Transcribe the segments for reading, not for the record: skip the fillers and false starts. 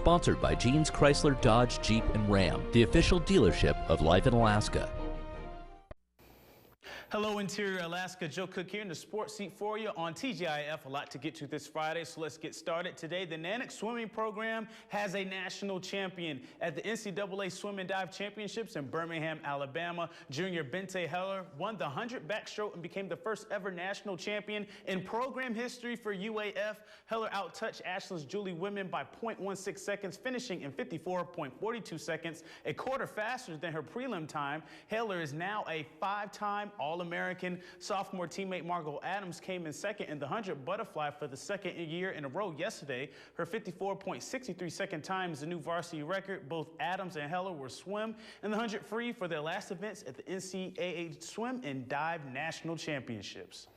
Sponsored by Jeans Chrysler Dodge Jeep and Ram, the official dealership of Life in Alaska. Hello, Interior Alaska. Joe Cook here in the sports seat for you on TGIF. A lot to get to this Friday, so let's get started. Today, the Nanook swimming program has a national champion. At the NCAA Swim and Dive Championships in Birmingham, Alabama, junior Bente Heller won the 100 backstroke and became the first ever national champion in program history for UAF. Heller outtouched Ashland's Julie Women by 0.16 seconds, finishing in 54.42 seconds, a quarter faster than her prelim time. Heller is now a five-time All-American. Sophomore teammate Margot Adams came in second in the 100 butterfly for the second year in a row yesterday. Her 54.63 second time is a new varsity record. Both Adams and Heller were swim in the 100 free for their last events at the NCAA Swim and Dive National Championships.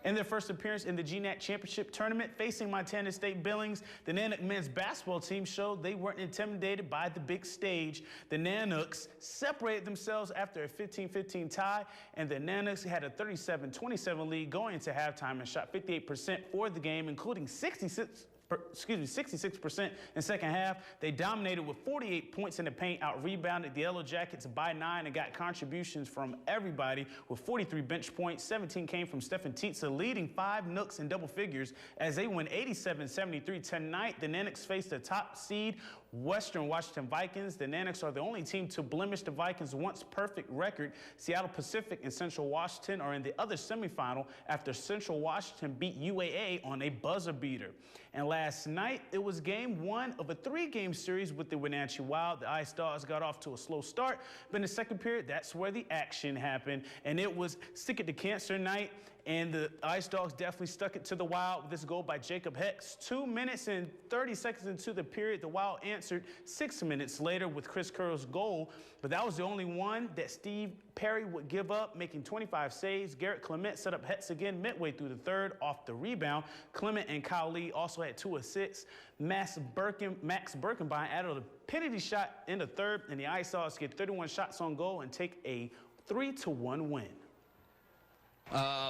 In their first appearance in the GNAC Championship Tournament, facing Montana State Billings, the Nanook men's basketball team showed they weren't intimidated by the big stage. The Nanooks separated themselves after a 15-15 tie, and the Nanooks had a 37-27 lead going into halftime and shot 58% for the game, including 66% in second half. They dominated with 48 points in the paint, out-rebounded the Yellow Jackets by 9, and got contributions from everybody with 43 bench points. 17 came from Stefan Tietze, leading 5 Nooks in double figures as they win 87-73. Tonight, the Nanooks face the top seed Western Washington Vikings. The Nanooks are the only team to blemish the Vikings' once perfect record. Seattle Pacific and Central Washington are in the other semifinal after Central Washington beat UAA on a buzzer beater. And last night, it was game 1 of a 3-game series with the Wenatchee Wild. The Ice Dogs got off to a slow start, but in the second period, that's where the action happened. And it was stick it to cancer night. And the Ice Dogs definitely stuck it to the Wild with this goal by Jacob Hex. 2 minutes and 30 seconds into the period, the Wild answered 6 minutes later with Chris Curl's goal. But that was the only one that Steve Perry would give up, making 25 saves. Garrett Clement set up Hex again midway through the third off the rebound. Clement and Kyle Lee also had 2 assists. Max Birkenbein added a penalty shot in the third, and the Ice Dogs get 31 shots on goal and take a 3-1 win.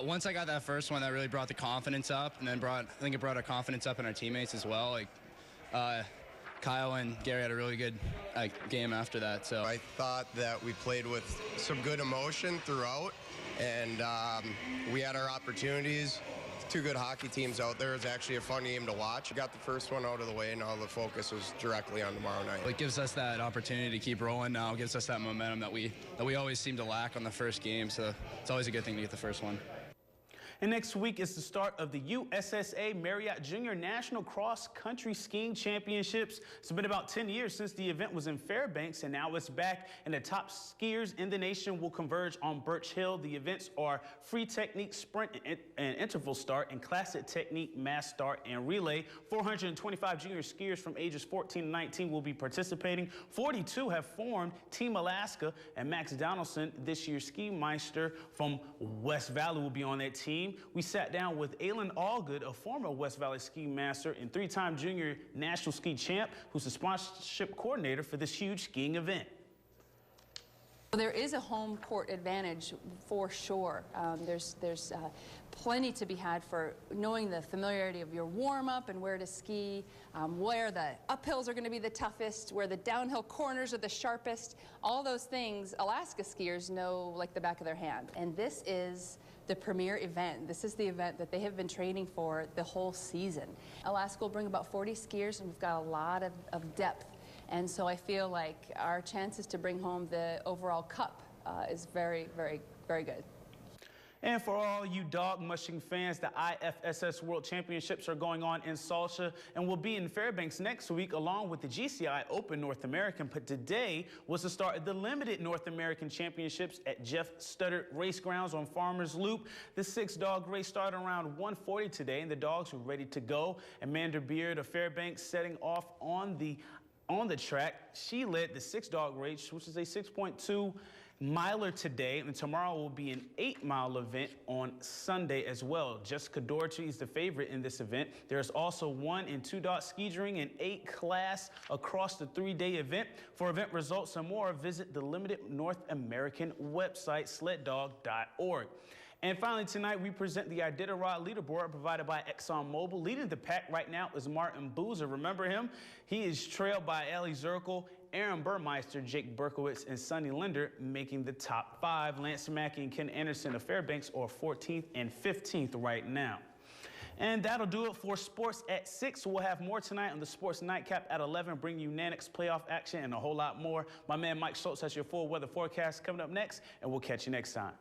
Once I got that first one, that really brought the confidence up, and then I think it brought our confidence up in our teammates as well. Kyle and Gary had a really good game after that. So I thought that we played with some good emotion throughout, and we had our opportunities. 2 good hockey teams out there. It was actually a fun game to watch. We got the first one out of the way, and all the focus was directly on tomorrow night. It gives us that opportunity to keep rolling now. It gives us that momentum that we always seem to lack on the first game. So it's always a good thing to get the first one. And next week is the start of the USSA Marriott Junior National Cross Country Skiing Championships. It's been about 10 years since the event was in Fairbanks, and now it's back, and the top skiers in the nation will converge on Birch Hill. The events are free technique, sprint, and interval start, and classic technique, mass start, and relay. 425 junior skiers from ages 14 to 19 will be participating. 42 have formed Team Alaska, and Max Donaldson, this year's ski meister from West Valley, will be on that team. We sat down with Aylin Allgood, a former West Valley ski master and 3-time junior national ski champ, who's the sponsorship coordinator for this huge skiing event. There is a home court advantage for sure. There's plenty to be had for knowing the familiarity of your warm-up and where to ski, where the uphills are going to be the toughest, where the downhill corners are the sharpest. All those things Alaska skiers know like the back of their hand. And this is the premier event. This is the event that they have been training for the whole season. Alaska will bring about 40 skiers, and we've got a lot of depth. And so I feel like our chances to bring home the overall cup is very, very, very good. And for all you dog mushing fans, the IFSS World Championships are going on in Salsa and will be in Fairbanks next week, along with the GCI Open North American. But today was the start of the limited North American Championships at Jeff Studdert Race Grounds on Farmers Loop. The 6-dog race started around 1:40 today, and the dogs were ready to go. Amanda Beard of Fairbanks setting off on the track. She led the 6-dog race, which is a 6.2 miler today, and tomorrow will be an 8-mile event on Sunday as well. Jessica Doherty is the favorite in this event. There's also 1 and 2-dot skiing and 8 class across the 3-day event. For event results and more, visit the Limited North American website, sleddog.org. And finally tonight, we present the Iditarod leaderboard provided by ExxonMobil. Leading the pack right now is Martin Boozer. Remember him? He is trailed by Ellie Zirkle, Aaron Burmeister, Jake Berkowitz, and Sonny Linder making the top 5. Lance Mackey and Ken Anderson of Fairbanks are 14th and 15th right now. And that'll do it for Sports at 6. We'll have more tonight on the Sports Nightcap at 11, bring you Nannox playoff action and a whole lot more. My man Mike Schultz has your full weather forecast coming up next, and we'll catch you next time.